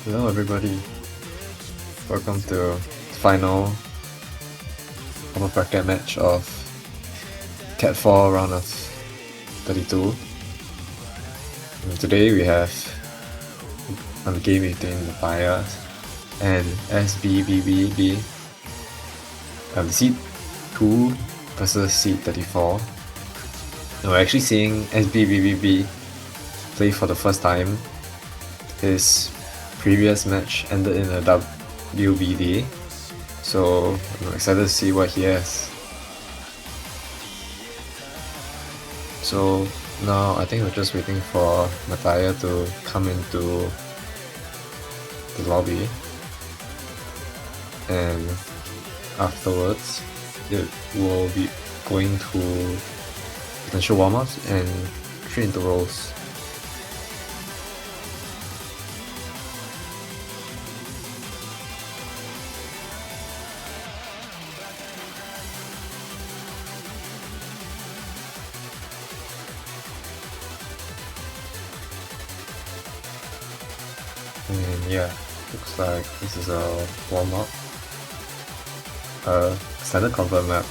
Hello everybody, welcome to the final upper bracket match of Cat 4 round of 32. And today we have a game between Matthia and sbbbb, seed 2 versus seed 34. And we're actually seeing sbbbb play for the first time. His previous match ended in a WBD, so I'm excited to see what he has. So now I think we're just waiting for Matthia to come into the lobby, and afterwards it will be going to potential warm-ups and 3 intervals. And yeah, looks like this is a warm-up. Standard convert map.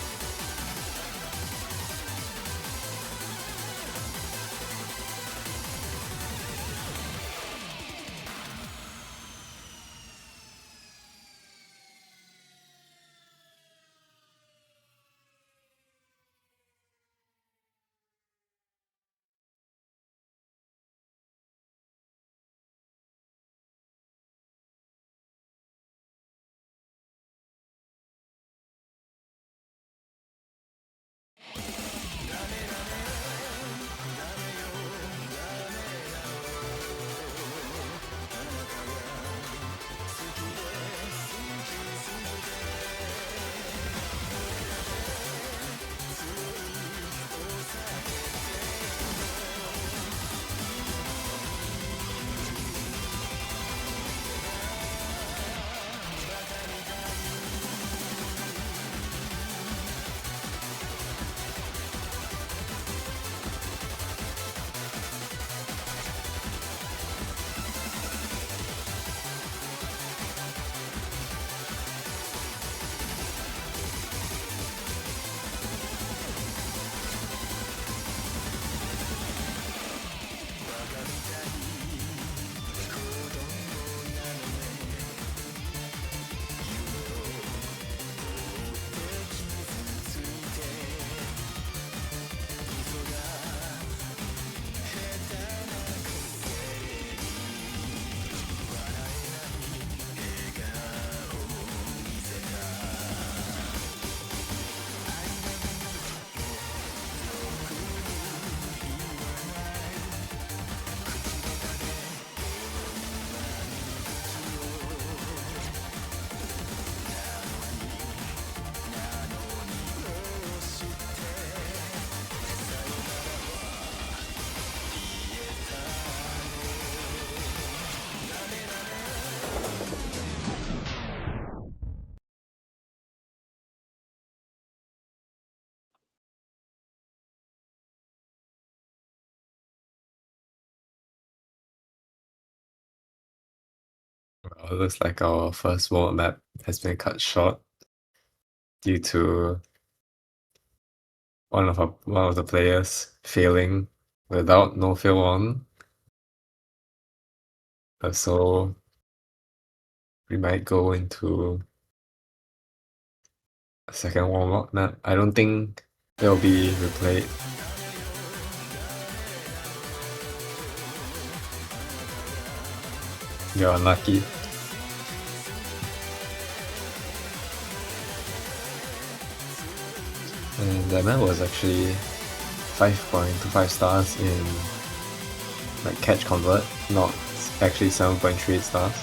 It looks like our first warm-up map has been cut short due to one of the players failing without no fail on. So we might go into a second warm-up map. I don't think they'll be replayed. You're unlucky. And that map was actually 5.25 stars in like catch convert, not actually 7.38 stars.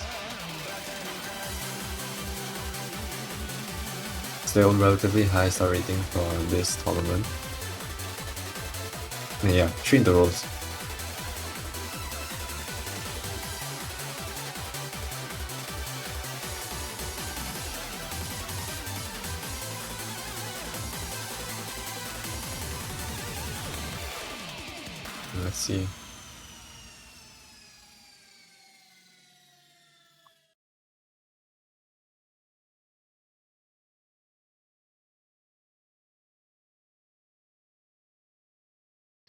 Still relatively high star rating for this tournament. And yeah, 3 intervals. Let's see.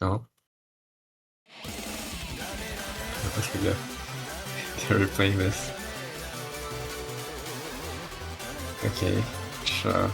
No? Okay, yeah. They're replaying this. Okay, sure.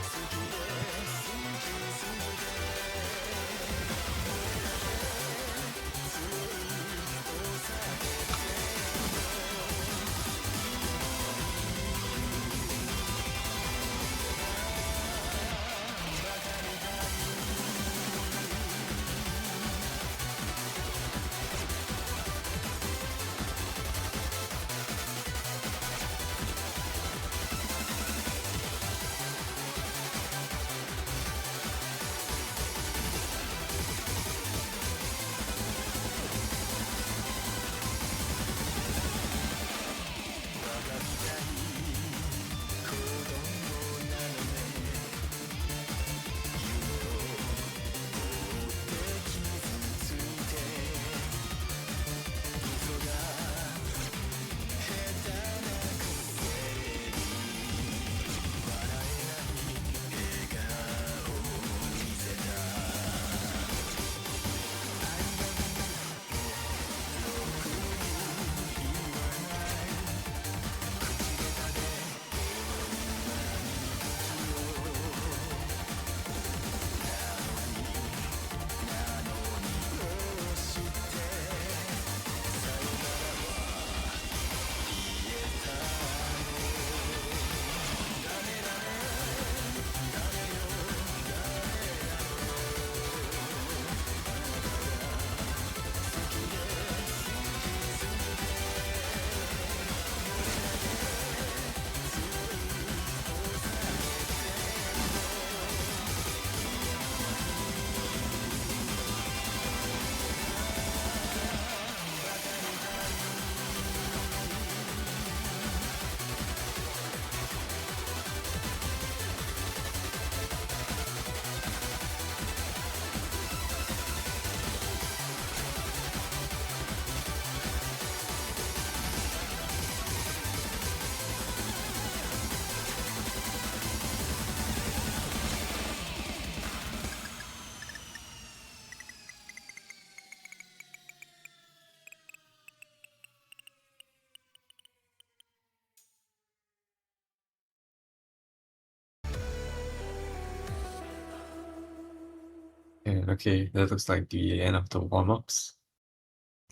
Yeah, okay, that looks like the end of the warm-ups.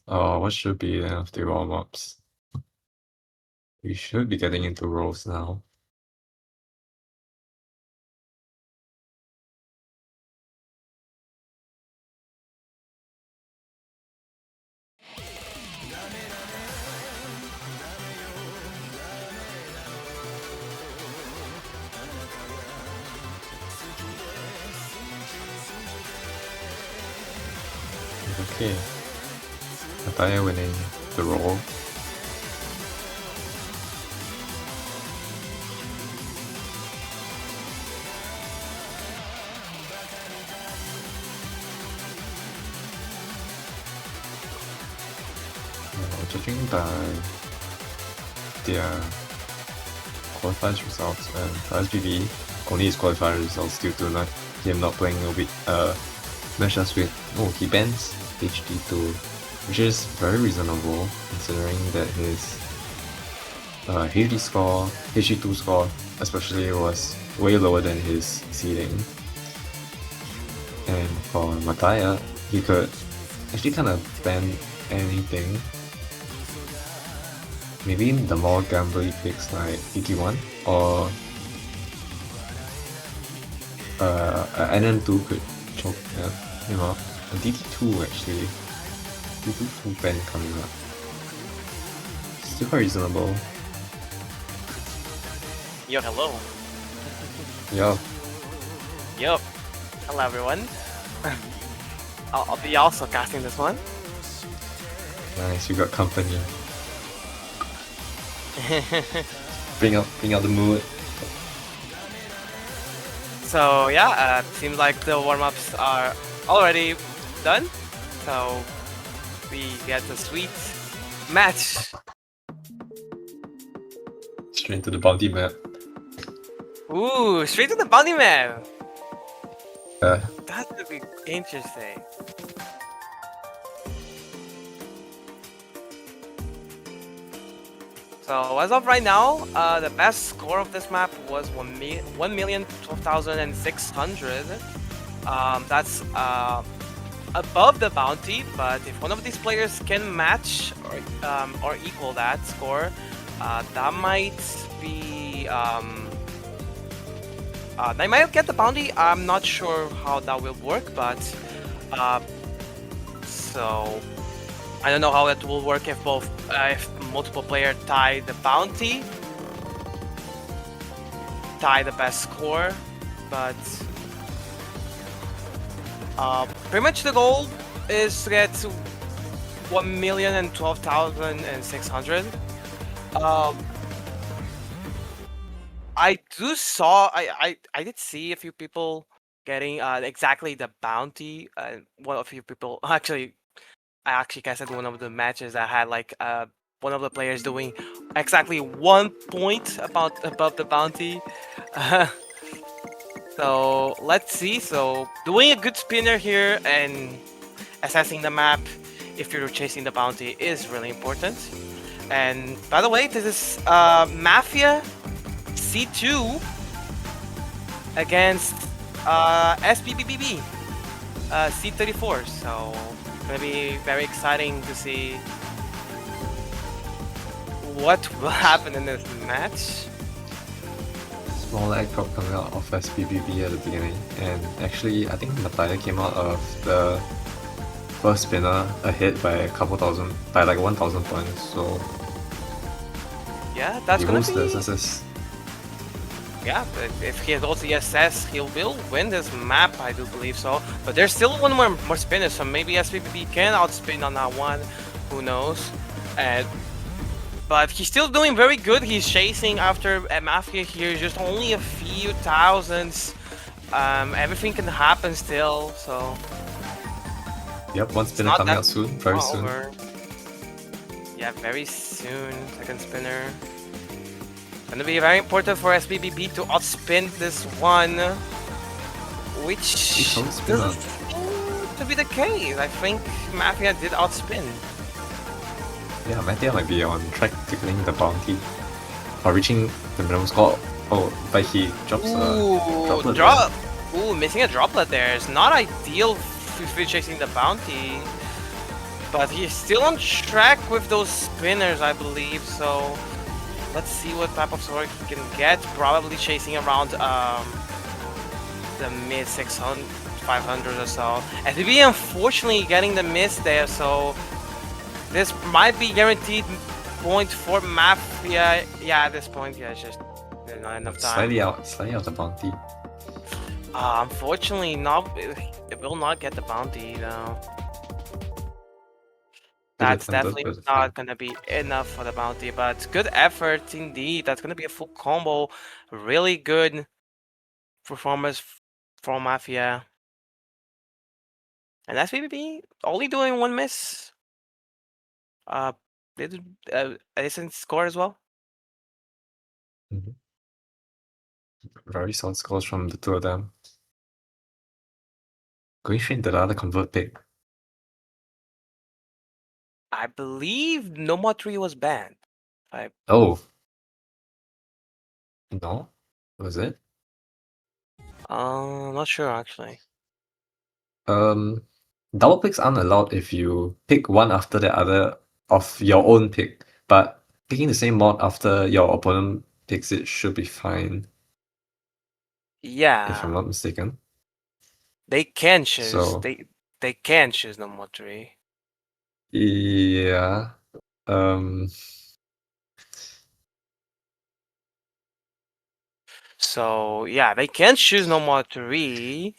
What should be the end of the warm-ups? We should be getting into rolls now. Okay. Matthia winning the roll. Judging by their qualifiers results and for SBB, only his qualifier results due to him not playing with matchups with he bans HD2, which is very reasonable considering that his HD2 score especially was way lower than his seeding. And for Matthia, he could actually kind of ban anything. Maybe the more gambly picks like DT1 or NM2 could choke him up. And DT2 actually. DT2 ban coming up. Still quite reasonable. Yo, hello. Yo. Yo. Hello, everyone. I'll be also casting this one. Nice, you got company. bring out the mood. So yeah, seems like the warm-ups are already done. So we get the sweet match. Straight to the bounty map. Ooh, straight to the bounty map. Yeah. That would be interesting. So as of right now, the best score of this map was 1,012,600. That's above the bounty, but if one of these players can match or equal that score, that might be they might get the bounty. I'm not sure how that will work, but so I don't know how it will work if if multiple players tie the bounty, tie the best score, but pretty much the goal is to get to 1,012,600. I did see a few people getting exactly the bounty. One of few people actually, I actually guessed one of the matches that had like one of the players doing exactly 1 point above the bounty. So let's see. So doing a good spinner here and assessing the map if you're chasing the bounty is really important. And by the way, this is Matthia C2 against sbbbb C34. So gonna be very exciting to see what will happen in this match. Small lag prop coming out of sbbbb at the beginning, and actually I think Matthia came out of the first spinner ahead by a couple thousand, by like 1,000 points, so Yeah, that's he gonna holds be. the SSS. Yeah, if he holds the SS, he will win this map, I do believe so. But there's still one more spinner, so maybe SPPP can outspin on that one. Who knows? But he's still doing very good. He's chasing after Matthia here, just only a few thousands. Everything can happen still, so. Yep, one spinner not coming that out soon, very soon. over. Yeah, very soon. Second spinner. Gonna be very important for SBBB to outspin this one, which doesn't seem to be the case. I think Matthia did outspin. Yeah, Matthia might be on track to getting the bounty or reaching the minimum score. Oh, but he drops a droplet. Ooh, missing a droplet there is not ideal if you're chasing the bounty. But he's still on track with those spinners, I believe, so let's see what type of sword he can get. Probably chasing around the mid 600, 500 or so. SBB unfortunately getting the miss there, so this might be guaranteed point for Matthia. Yeah, at this point, yeah, it's just there's not enough time. Slightly out the bounty. Unfortunately, it will not get the bounty though. That's definitely not gonna be enough for the bounty, but good effort indeed. That's gonna be a full combo. Really good performance from Matthia. And SBBB only doing one miss. They did a decent score as well. Very solid scores from the two of them. Going straight into the other convert pick. I believe No More 3 was banned. Oh. No? Was it? Not sure actually. Double picks aren't allowed if you pick one after the other of your own pick, but picking the same mod after your opponent picks it should be fine. Yeah. If I'm not mistaken. They can choose. So, they can choose No More 3. Yeah. So yeah, they can choose No More 3.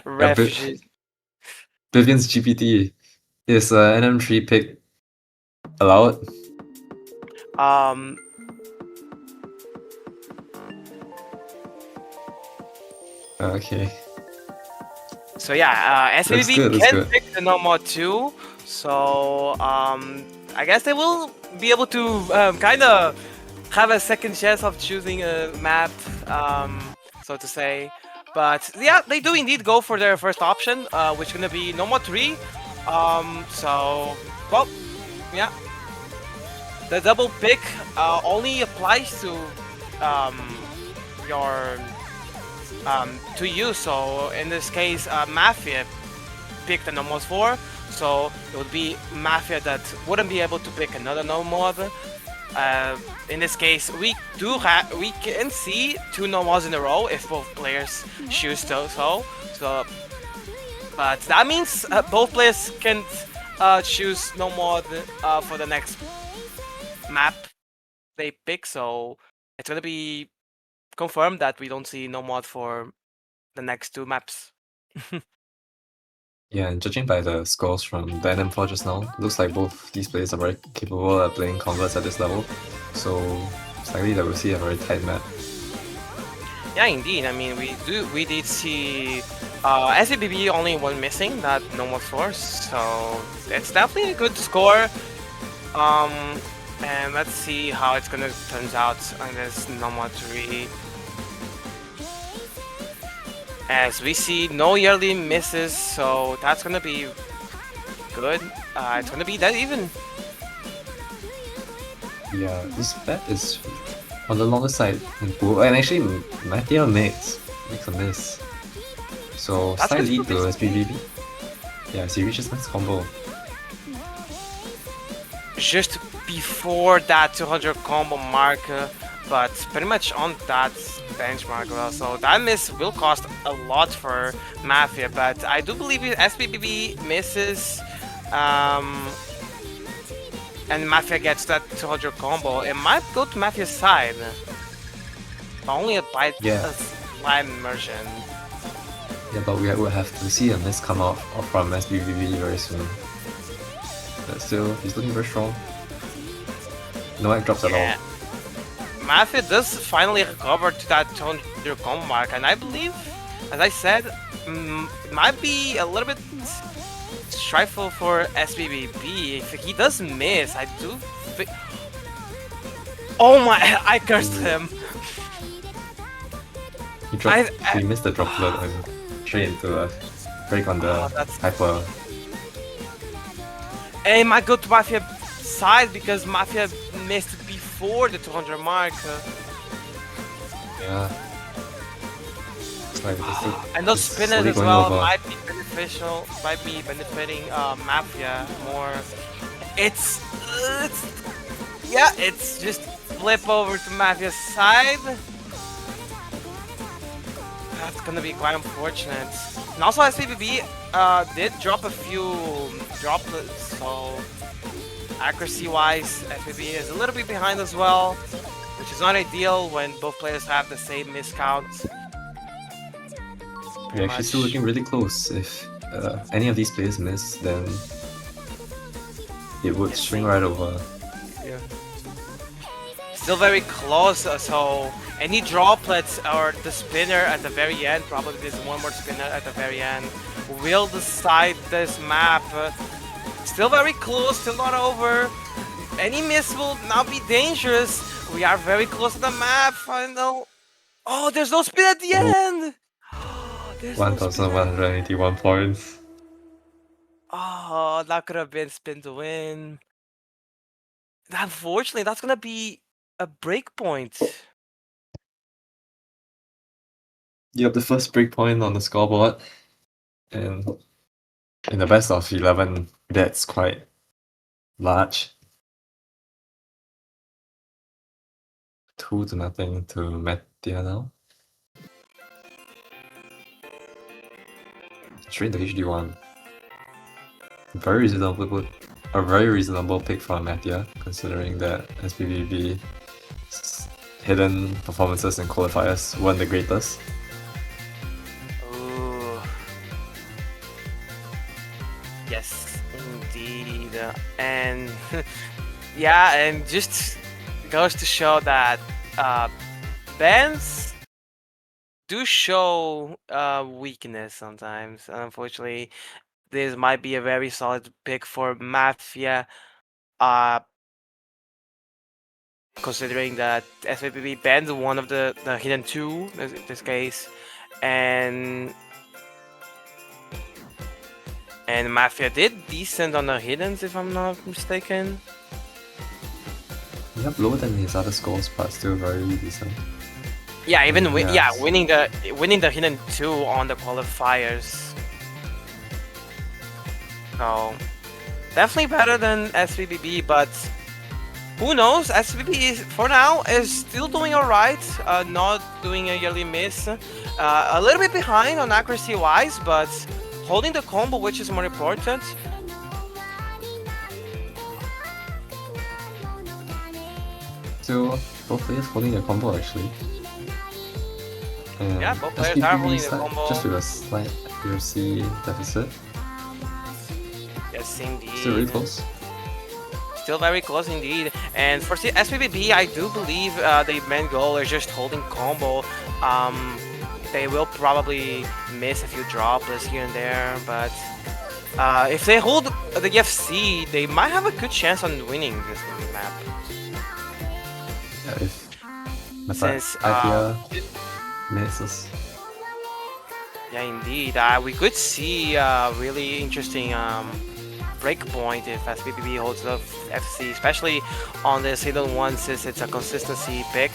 Refugees. Vivian's GPT. Is NM3 pick allowed? Okay. So yeah, SBB can pick the No More 2. So I guess they will be able to kind of have a second chance of choosing a map, so to say. But yeah, they do indeed go for their first option, which is gonna be No More 3. So well, yeah. the double pick only applies to your to you. So in this case, Matthia picked a no mod 4, so it would be Matthia that wouldn't be able to pick another no mod. In this case, we can see 2 no mods in a row if both players choose to so. But that means both players can choose no mod for the next map they pick. So it's gonna be confirmed that we don't see no mod for the next 2 maps. Yeah, and judging by the scores from the NM4 just now, looks like both these players are very capable at playing converts at this level. So it's likely that we'll see a very tight map. Yeah, indeed. I mean, we did see sbbbb only one missing, that no mod 4, so it's definitely a good score. And let's see how it's gonna turn out on this no mod 3. As we see no yearly misses, so that's gonna be good. It's gonna be that even. Yeah, this bet is on the longer side in pool, and actually Matthia makes a miss. So That's slight good lead for to BCB. SBBB. Yeah, so he reaches next combo. Just before that 200 combo mark, but pretty much on that benchmark well. So that miss will cost a lot for Matthia, but I do believe if SBBB misses and Matthia gets that 200 combo, it might go to Mathia's side. But only a slight immersion. Yeah, but we will have to see a miss come out from SBBB very soon. But still, he's looking very strong. No egg drops at all. Matthia does finally recover to that 200 combo mark, and I believe, as I said, it might be a little bit strifeful for SBBB. If he does miss, I do think... Oh my, I cursed him! He missed the droplet and straight into a break on the hyper. And it might go to Mathia's side because Matthia missed before the 200 mark. Yeah. It's like and those spinners as well might be beneficial, might be benefiting Matthia more. It's just flip over to Mathia's side. That's gonna be quite unfortunate. And also SBBB did drop a few droplets, so accuracy-wise, SBBB is a little bit behind as well, which is not ideal when both players have the same miscount. We're actually still looking really close. If any of these players miss, then it would swing right over. Yeah. Still very close, so any droplets or the spinner at the very end, probably there's one more spinner at the very end, will decide this map. Still very close, still not over. Any miss will now be dangerous. We are very close to the map, final. Oh, there's no spin at the end! 1,181 points. Oh, that could have been spin to win. Unfortunately, that's gonna be a break point. You have the first break point on the scoreboard, and in the best of 11, that's quite large. 2-0 to Matthia now. Straight to HD1. A very reasonable pick from Matthia, considering that SBBB's hidden performances in qualifiers weren't the greatest. Ooh. Yes, indeed. And yeah, and just goes to show that bands do show weakness sometimes. Unfortunately, this might be a very solid pick for Matthia, considering that SBBB banned one of the hidden 2 in this case, and Matthia did decent on the hiddens, if I'm not mistaken. Yep, lower than his other scores, but still very decent. Yeah, even Yeah. winning the hidden 2 on the qualifiers. So definitely better than sbbbb, but who knows? SBB for now is still doing alright, not doing a yearly miss. A little bit behind on accuracy wise, but holding the combo, which is more important. Still, both players holding their combo actually. And Yeah, both players are holding the combo. just with a slight accuracy deficit. Yes, indeed. Still really close. Still very close indeed. And for SBBB, I do believe the main goal is just holding combo. They will probably miss a few droplets here and there, but if they hold the FC, they might have a good chance on winning this map. Yeah, if Since misses. Yeah, indeed. We could see a really interesting breakpoint if SBBB holds the FC, especially on this hidden one, since it's a consistency pick.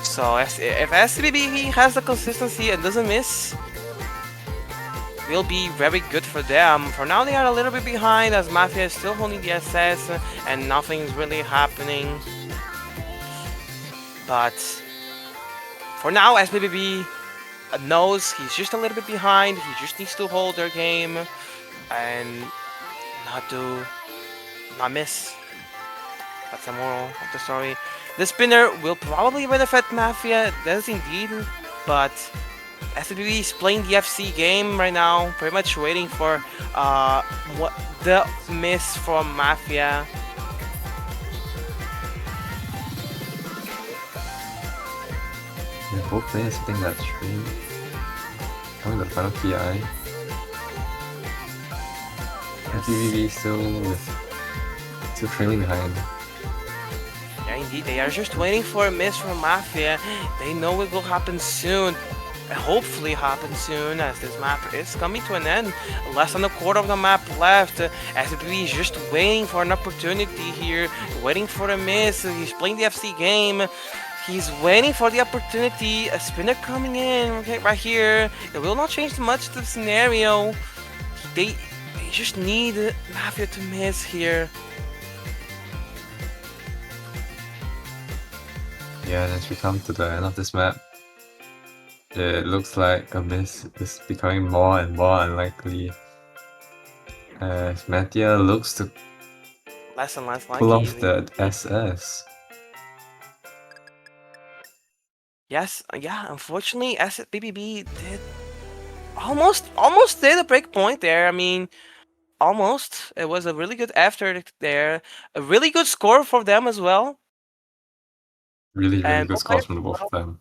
So if SBBB has the consistency and doesn't miss, will be very good for them. For now, they are a little bit behind as Matthia is still holding the SS and nothing's really happening. But for now, SBBB knows he's just a little bit behind. He just needs to hold their game and not miss. That's the moral of the story. The spinner will probably benefit Matthia, does indeed, but SBB is playing the FC game right now, pretty much waiting for what the miss from Matthia. Yeah, both players hitting that stream. Coming to the final PI. SBBB still trailing behind. Yeah, indeed, they are just waiting for a miss from Matthia. They know it will happen soon. Hopefully happen soon, as this map is coming to an end. Less than a quarter of the map left. SBB is just waiting for an opportunity here, waiting for a miss. He's playing the FC game. He's waiting for the opportunity. A spinner coming in right here. It will not change much the scenario. They just need Matthia to miss here. Yeah, and as we come to the end of this map, it looks like a miss is becoming more and more unlikely, as Matthia looks to Less and less pull likely. off the SS. Yes, yeah, unfortunately, SBBB did almost did a break point there. I mean, almost. It was a really good effort there. A really good score for them as well. Really And good scores from both of them.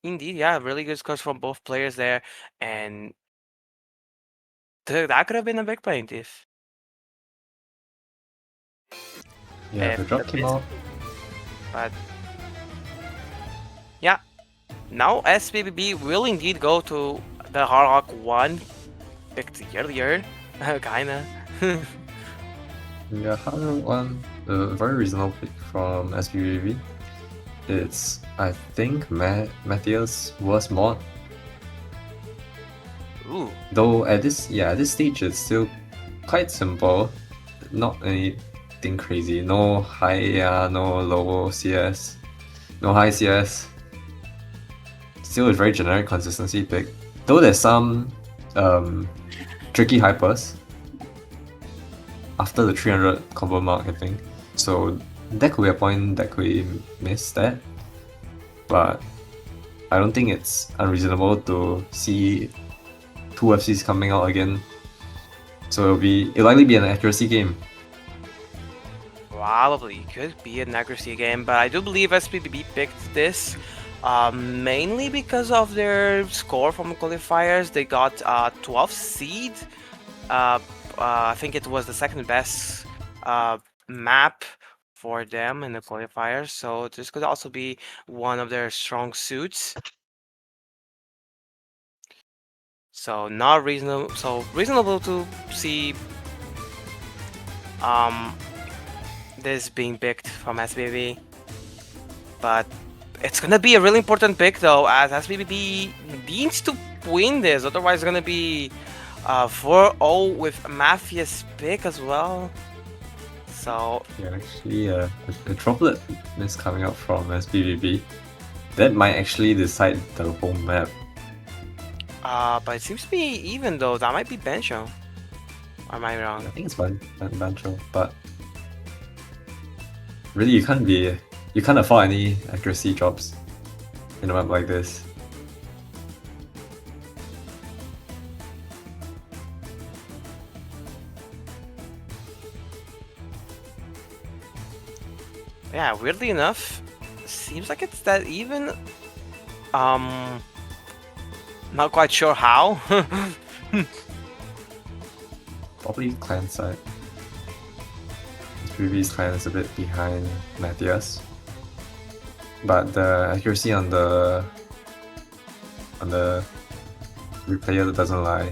Indeed, yeah, really good scores from both players there. And that could have been a big point if... Yeah, the drop came out. But yeah, now SBBB will indeed go to the Hard Rock 1 picked earlier, kinda. Yeah, Hard Rock 1, a very reasonable pick from SBBB. It's, I think, Mathia's worst mod. Ooh. Though at this stage it's still quite simple, not anything crazy. No high no low CS, no high CS. Still a very generic consistency pick. Though there's some tricky hypers after the 300 combo mark, I think. So that could be a point that could miss that. But I don't think it's unreasonable to see two FCs coming out again. So it'll likely be an accuracy game. Probably could be an accuracy game, but I do believe SBBB picked this mainly because of their score from the qualifiers. They got 12th seed. I think it was the second best map for them in the qualifiers, so this could also be one of their strong suits. So not reasonable. So reasonable to see this being picked from SBB. But it's gonna be a really important pick though, as SBB needs to win this, otherwise it's gonna be 4-0 with Mathia's pick as well. So Yeah, actually, the droplet is coming out from SBBB. That might actually decide the whole map. but it seems to be even though. That might be Bencho. Or am I wrong? I think it's Bancho, but really you can't afford any accuracy drops in a map like this. Yeah, weirdly enough, seems like it's that even. Not quite sure how. Probably clan side. SBB's clan is a bit behind Mathia's, but the accuracy on the replayer doesn't lie.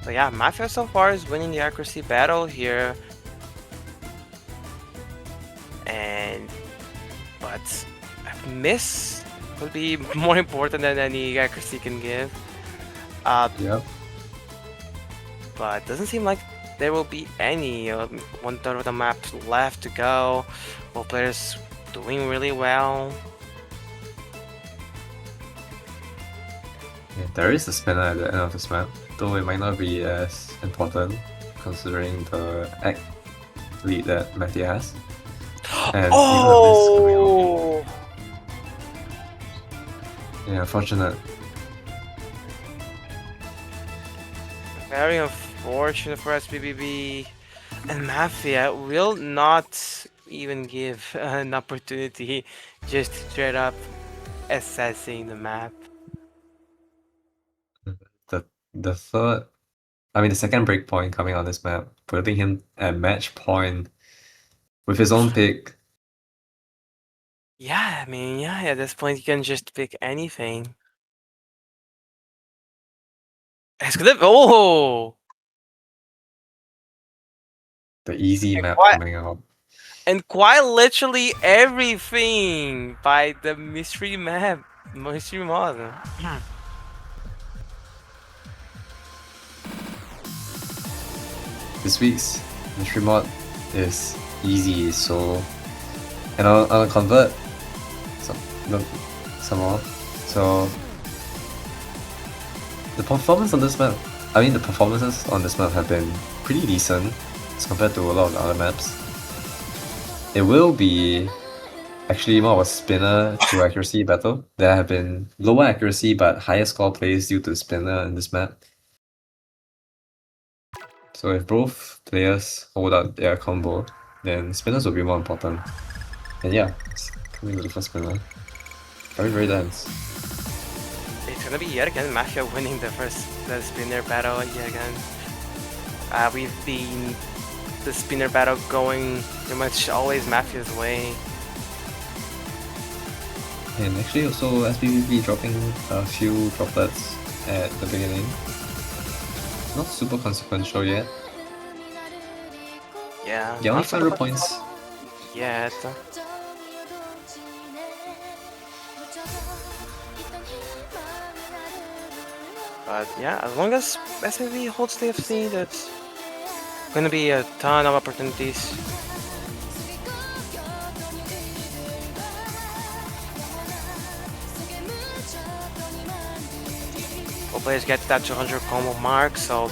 So yeah, Matthia so far is winning the accuracy battle here. But a miss would be more important than any accuracy can give. Yep. But doesn't seem like there will be any. 1/3 of the map left to go. Both players doing really well. Yeah, there is a spinner at the end of this map, though it might not be as important considering the act lead that Matthia has. And Oh! yeah, unfortunate. Very unfortunate for SBBB. And Matthia will not even give an opportunity, just straight up assessing the map. The second breakpoint coming on this map, putting him at match point with his own pick. Yeah, I mean, yeah, at this point you can just pick anything. It's gonna. Oh! The easy map what? coming out. And quite literally everything by the mystery map, mystery mod. This week's mystery mod is easy, so and I'll convert some more. So the performances on this map have been pretty decent as compared to a lot of the other maps. It will be actually more of a spinner to accuracy battle. There have been lower accuracy but higher score plays due to spinner in this map. So if both players hold up their combo, then spinners will be more important. And yeah, it's coming to the first spinner. Very, very dense. It's gonna be yet again Matthia winning the spinner battle yet again. We've been the spinner battle going pretty much always Mathia's way. And actually also SBBB dropping a few droplets at the beginning. Not super consequential yet. Yeah. Only 500 points. Yet. But yeah, as long as SBB holds the FC, that's gonna be a ton of opportunities. Both players get that 200 combo mark, so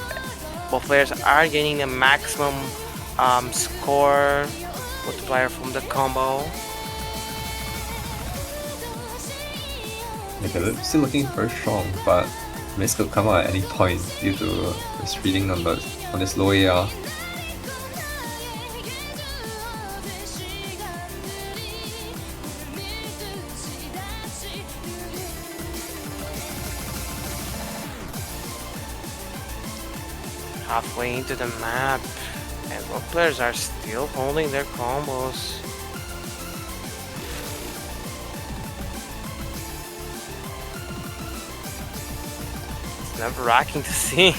both players are gaining the maximum score multiplier from the combo. Yeah, they're still looking very strong, but miss could come out at any point due to this reading numbers on this low AR. Halfway into the map, and both players are still holding their combos. nerve-wracking to see.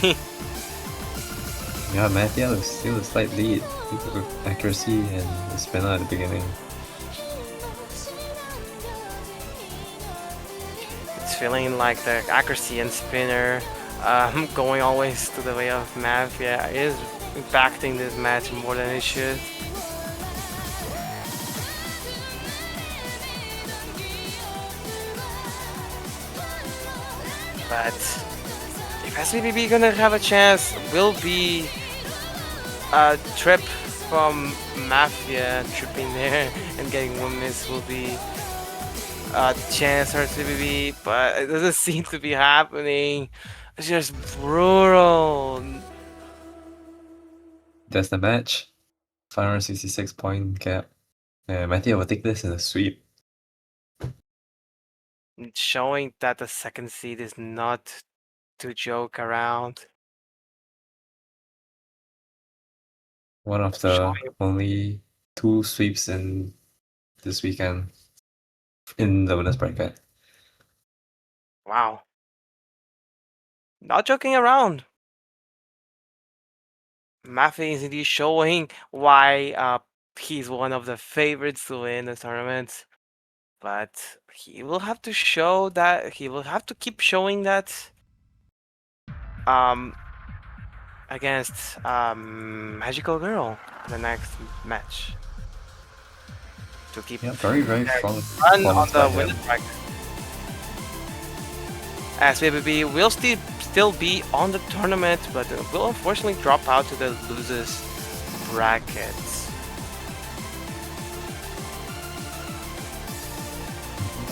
Yeah, Matthia was still a slight lead due to accuracy and the spinner at the beginning. It's feeling like the accuracy and spinner going always to the way of Matthia is impacting this match more than it should. But if sbbbb gonna have a chance, will be a trip from Matthia tripping there and getting one miss will be a chance for sbbbb, but it doesn't seem to be happening. It's just brutal. That's the match. 566 point gap. Matthia will take this in a sweep. It's showing that the second seed is not to joke around. One of the only 2 sweeps in this weekend in the winners bracket. Wow. Not joking around. Matthia is indeed showing why he's one of the favorites to win the tournament. But he will have to show that he will have to keep showing that against Magical Girl in the next match. To keep very strong run on performance the by him. winner bracket. sbbbb will still be on the tournament, but will unfortunately drop out to the losers bracket.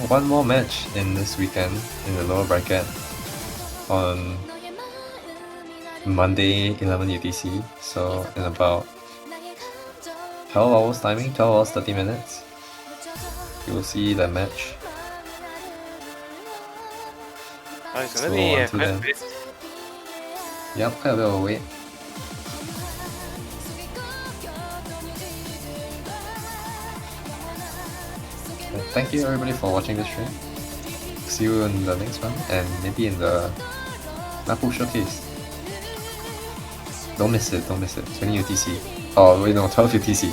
One more match in this weekend in the lower bracket on Monday 11 UTC, so in about 12 hours timing, 12 hours 30 minutes. You will see the match. Oh, it's So gonna be until then, yep, quite a bit of a wait. Thank you everybody for watching this stream. See you in the next one, and maybe in the Napu showcase. Don't miss it, 20 UTC. Oh wait, no, 12 UTC.